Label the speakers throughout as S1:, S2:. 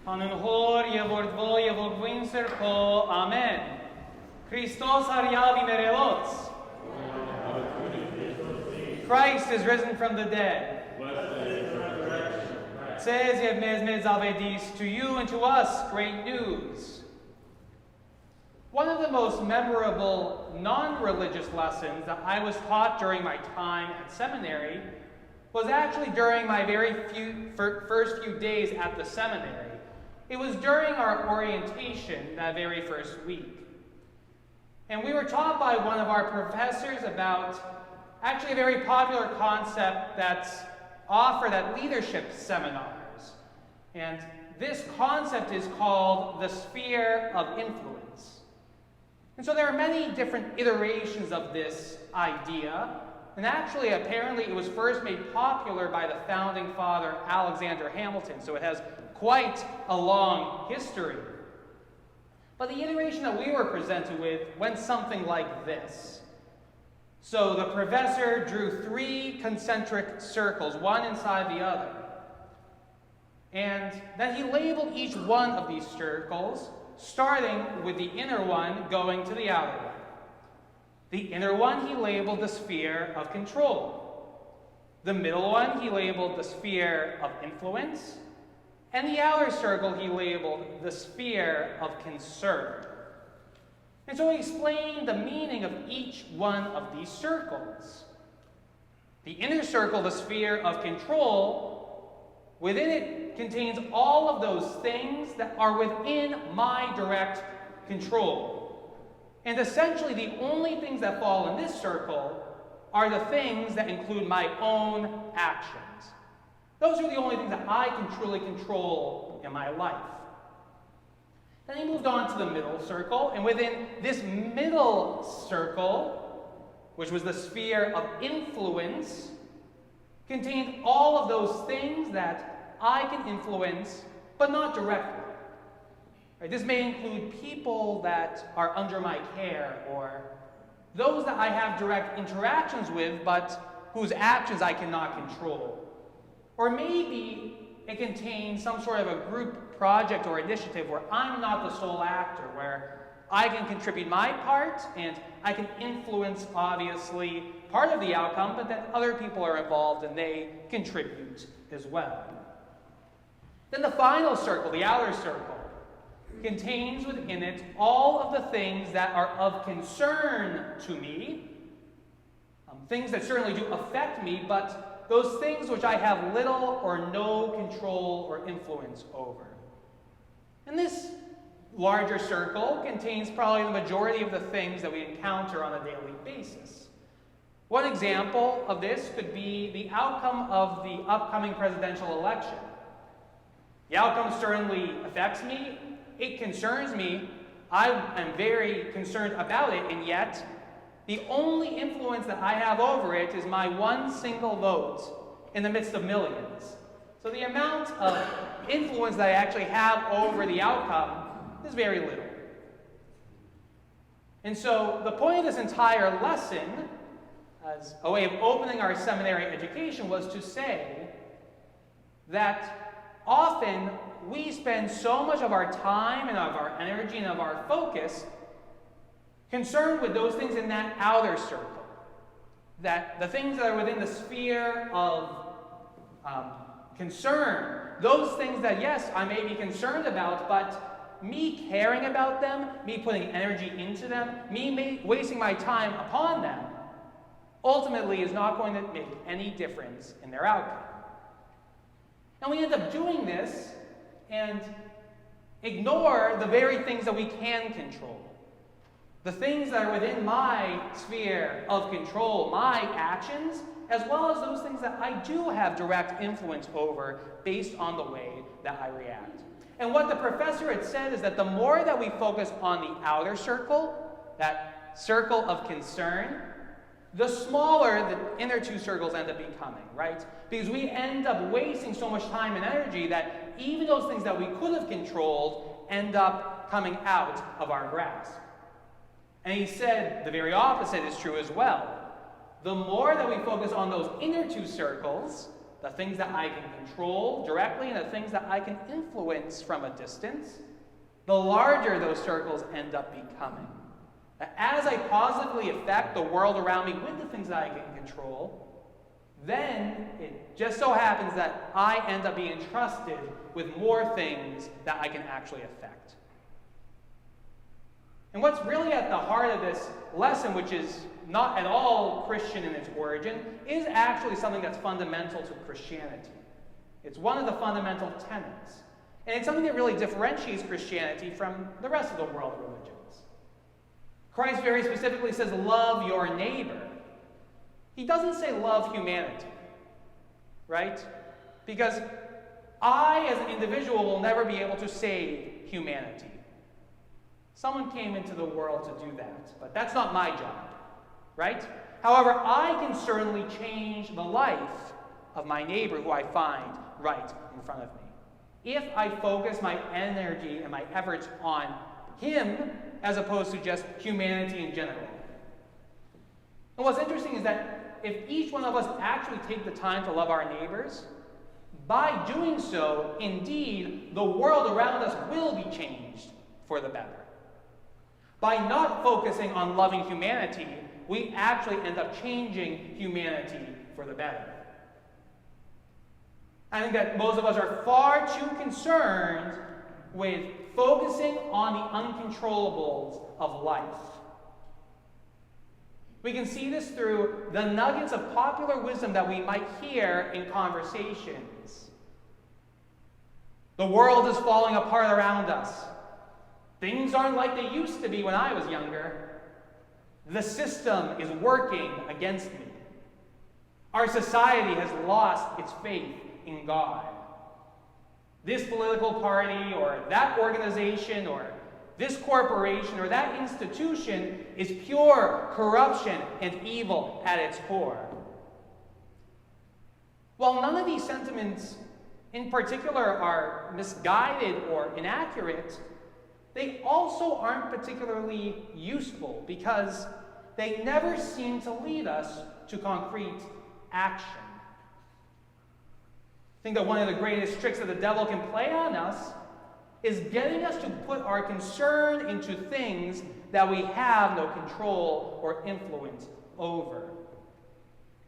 S1: 하는 홀 예볼vo 예볼vinser po amen. Christos ariavi merelots. Christ is risen from the dead. Says Yevmez Zavedis, to you and to us great news. One of the most memorable non-religious lessons that I was taught during my time at seminary was actually during my first few days at the seminary. It was during our orientation that very first week. And we were taught by one of our professors about actually a very popular concept that's offered at leadership seminars. And this concept is called the sphere of influence. And so there are many different iterations of this idea. And actually, apparently, it was first made popular by the founding father, Alexander Hamilton. So it has quite a long history. But the iteration that we were presented with went something like this. So the professor drew 3 concentric circles, one inside the other. And then he labeled each one of these circles, starting with the inner one going to the outer one. The inner one he labeled the sphere of control. The middle one he labeled the sphere of influence. And the outer circle he labeled the sphere of concern. And so he explained the meaning of each one of these circles. The inner circle, the sphere of control, within it contains all of those things that are within my direct control. And essentially the only things that fall in this circle are the things that include my own actions. Those are the only things that I can truly control in my life. Then he moved on to the middle circle, and within this middle circle, which was the sphere of influence, contained all of those things that I can influence, but not directly. Right? This may include people that are under my care, or those that I have direct interactions with, but whose actions I cannot control. Or maybe it contains some sort of a group project or initiative where I'm not the sole actor, where I can contribute my part and I can influence, obviously, part of the outcome, but then other people are involved and they contribute as well. Then the final circle, the outer circle, contains within it all of the things that are of concern to me, things that certainly do affect me, but those things which I have little or no control or influence over. And this larger circle contains probably the majority of the things that we encounter on a daily basis. One example of this could be the outcome of the upcoming presidential election. The outcome certainly affects me, it concerns me, I am very concerned about it, and yet the only influence that I have over it is my one single vote in the midst of millions. So the amount of influence that I actually have over the outcome is very little. And so the point of this entire lesson, as a way of opening our seminary education, was to say that often we spend so much of our time and of our energy and of our focus concerned with those things in that outer circle. That the things that are within the sphere of concern, those things that, yes, I may be concerned about, but me caring about them, me putting energy into them, me wasting my time upon them, ultimately is not going to make any difference in their outcome. And we end up doing this and ignore the very things that we can control. The things that are within my sphere of control, my actions, as well as those things that I do have direct influence over based on the way that I react. And what the professor had said is that the more that we focus on the outer circle, that circle of concern, the smaller the inner 2 circles end up becoming, right? Because we end up wasting so much time and energy that even those things that we could have controlled end up coming out of our grasp. And he said the very opposite is true as well. The more that we focus on those inner 2 circles, the things that I can control directly and the things that I can influence from a distance, the larger those circles end up becoming. As I positively affect the world around me with the things that I can control, then it just so happens that I end up being entrusted with more things that I can actually affect. And what's really at the heart of this lesson, which is not at all Christian in its origin, is actually something that's fundamental to Christianity. It's one of the fundamental tenets. And it's something that really differentiates Christianity from the rest of the world religions. Christ very specifically says, love your neighbor. He doesn't say love humanity, right? Because I, as an individual, will never be able to save humanity. Someone came into the world to do that, but that's not my job, right? However, I can certainly change the life of my neighbor who I find right in front of me, if I focus my energy and my efforts on him as opposed to just humanity in general. And what's interesting is that if each one of us actually take the time to love our neighbors, by doing so, indeed, the world around us will be changed for the better. By not focusing on loving humanity, we actually end up changing humanity for the better. I think that most of us are far too concerned with focusing on the uncontrollables of life. We can see this through the nuggets of popular wisdom that we might hear in conversations. The world is falling apart around us. Things aren't like they used to be when I was younger. The system is working against me. Our society has lost its faith in God. This political party or that organization or this corporation or that institution is pure corruption and evil at its core. While none of these sentiments in particular are misguided or inaccurate, they also aren't particularly useful because they never seem to lead us to concrete action. I think that one of the greatest tricks that the devil can play on us is getting us to put our concern into things that we have no control or influence over.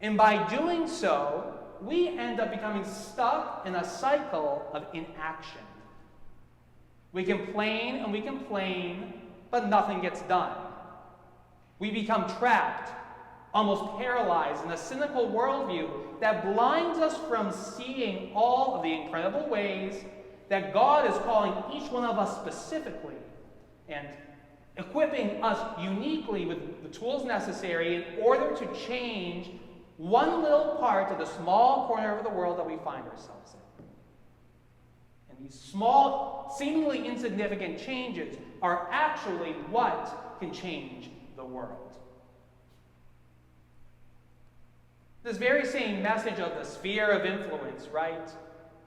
S1: And by doing so, we end up becoming stuck in a cycle of inaction. We complain and we complain, but nothing gets done. We become trapped, almost paralyzed in a cynical worldview that blinds us from seeing all of the incredible ways that God is calling each one of us specifically and equipping us uniquely with the tools necessary in order to change one little part of the small corner of the world that we find ourselves in. And these small, seemingly insignificant changes are actually what can change the world. This very same message of the sphere of influence, right?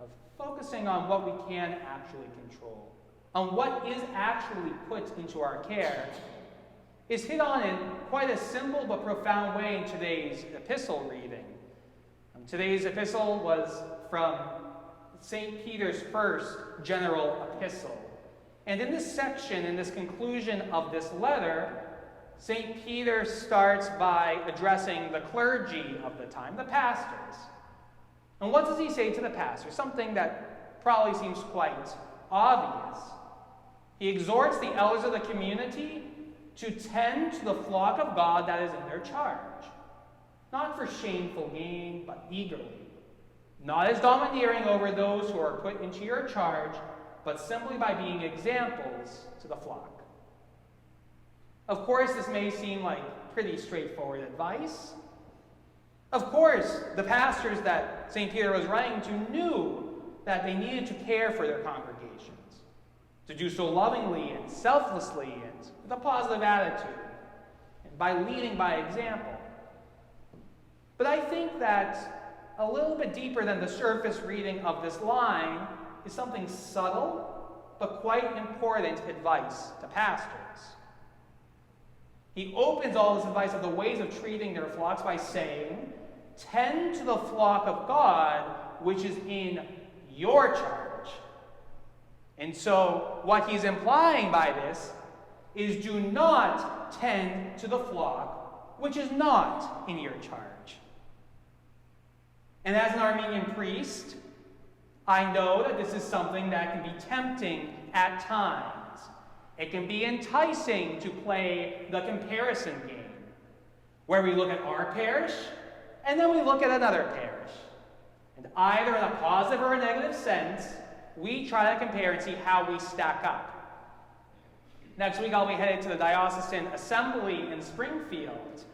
S1: Of focusing on what we can actually control, on what is actually put into our care, is hit on in quite a simple but profound way in today's epistle reading. Today's epistle was from St. Peter's first general epistle. And in this section, in this conclusion of this letter, St. Peter starts by addressing the clergy of the time, the pastors. And what does he say to the pastors? Something that probably seems quite obvious. He exhorts the elders of the community to tend to the flock of God that is in their charge, not for shameful gain, but eagerly, not as domineering over those who are put into your charge, but simply by being examples to the flock. Of course, this may seem like pretty straightforward advice. Of course, the pastors that St. Peter was writing to knew that they needed to care for their congregations, to do so lovingly and selflessly and with a positive attitude, and by leading by example. But I think that a little bit deeper than the surface reading of this line is something subtle but quite important advice to pastors. He opens all this advice of the ways of treating their flocks by saying tend to the flock of God, which is in your charge. And so what he's implying by this is do not tend to the flock which is not in your charge. And as an Armenian priest, I know that this is something that can be tempting at times. It can be enticing to play the comparison game, where we look at our parish, and then we look at another parish. And either in a positive or a negative sense, we try to compare and see how we stack up. Next week I'll be headed to the Diocesan Assembly in Springfield.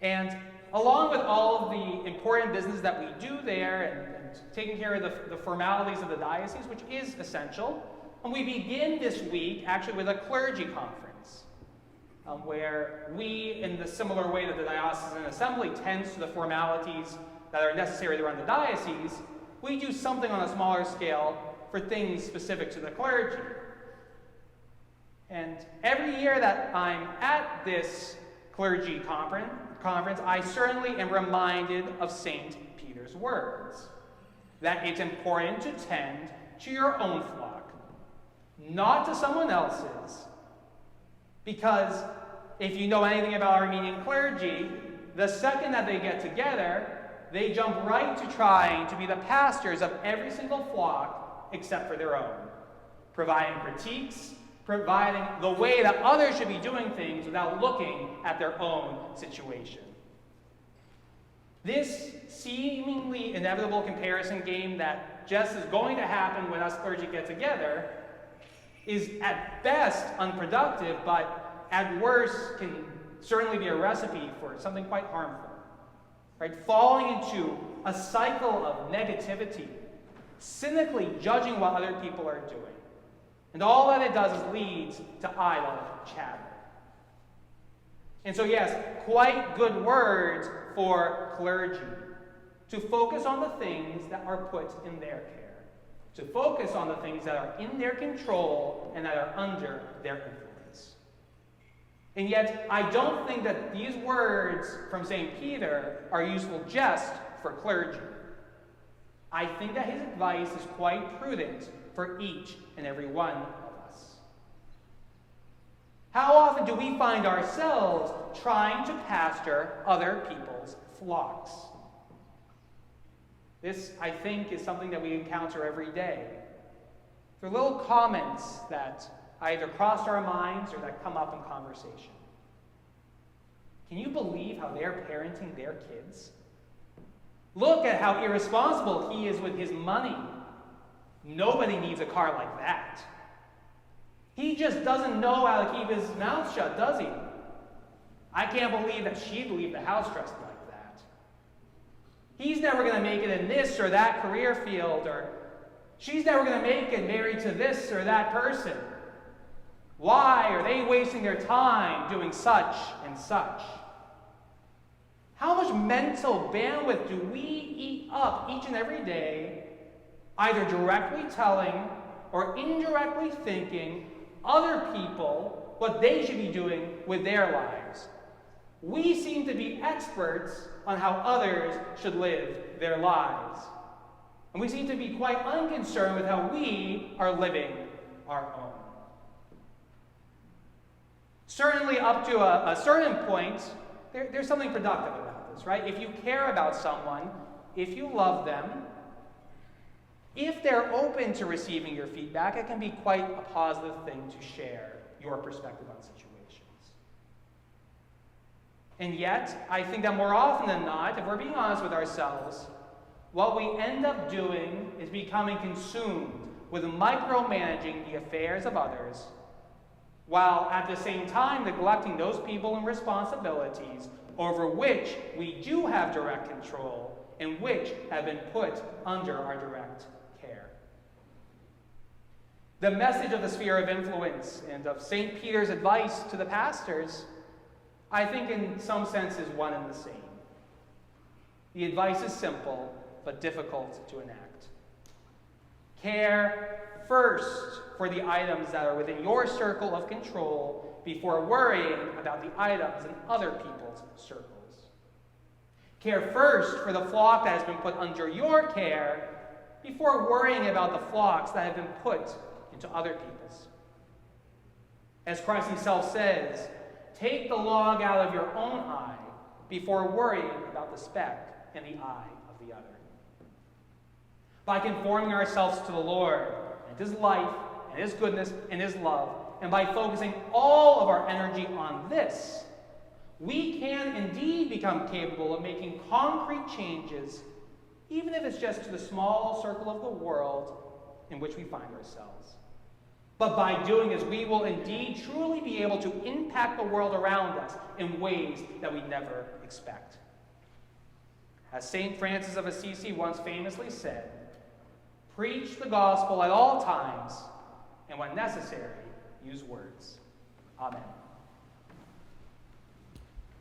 S1: And along with all of the important business that we do there and taking care of the formalities of the diocese, which is essential, and we begin this week actually with a clergy conference, where we, in the similar way that the Diocesan Assembly tends to the formalities that are necessary to run the diocese, we do something on a smaller scale for things specific to the clergy. And every year that I'm at this clergy conference, I certainly am reminded of St. Peter's words, that it's important to tend to your own flock, not to someone else's. Because if you know anything about Armenian clergy, the second that they get together, they jump right to trying to be the pastors of every single flock except for their own, providing critiques, providing the way that others should be doing things without looking at their own situation. This seemingly inevitable comparison game that just is going to happen when us clergy get together is at best unproductive, but at worst can certainly be a recipe for something quite harmful. Right? Falling into a cycle of negativity, cynically judging what other people are doing. And all that it does is leads to idle chatter. And so yes, quite good words for clergy, to focus on the things that are put in their care, to focus on the things that are in their control and that are under their influence. And yet, I don't think that these words from St. Peter are useful just for clergy. I think that his advice is quite prudent for each and every one of us. How often do we find ourselves trying to pastor other people's flocks? This, I think, is something that we encounter every day. They're little comments that either cross our minds or that come up in conversation. Can you believe how they're parenting their kids? Look at how irresponsible he is with his money. Nobody needs a car like that. He just doesn't know how to keep his mouth shut, does he? I can't believe that she'd leave the house dressed like that. He's never going to make it in this or that career field, or she's never going to make it married to this or that person. Why are they wasting their time doing such and such? How much mental bandwidth do we eat up each and every day, either directly telling or indirectly thinking other people what they should be doing with their lives? We seem to be experts on how others should live their lives. And we seem to be quite unconcerned with how we are living our own. Certainly up to a certain point, there's something productive about this, right? If you care about someone, if you love them, if they're open to receiving your feedback, it can be quite a positive thing to share your perspective on situations. And yet, I think that more often than not, if we're being honest with ourselves, what we end up doing is becoming consumed with micromanaging the affairs of others, while at the same time neglecting those people and responsibilities over which we do have direct control and which have been put under our direct care. The message of the sphere of influence and of St. Peter's advice to the pastors, I think in some sense is one and the same. The advice is simple, but difficult to enact. Care first for the items that are within your circle of control before worrying about the items in other people's circles. Care first for the flock that has been put under your care before worrying about the flocks that have been put into other people's. As Christ himself says, take the log out of your own eye before worrying about the speck in the eye of the other. By conforming ourselves to the Lord and his life and his goodness and his love, and by focusing all of our energy on this, we can indeed become capable of making concrete changes, even if it's just to the small circle of the world in which we find ourselves. But by doing this, we will indeed truly be able to impact the world around us in ways that we never expect. As St. Francis of Assisi once famously said, preach the gospel at all times, and when necessary, use words. Amen.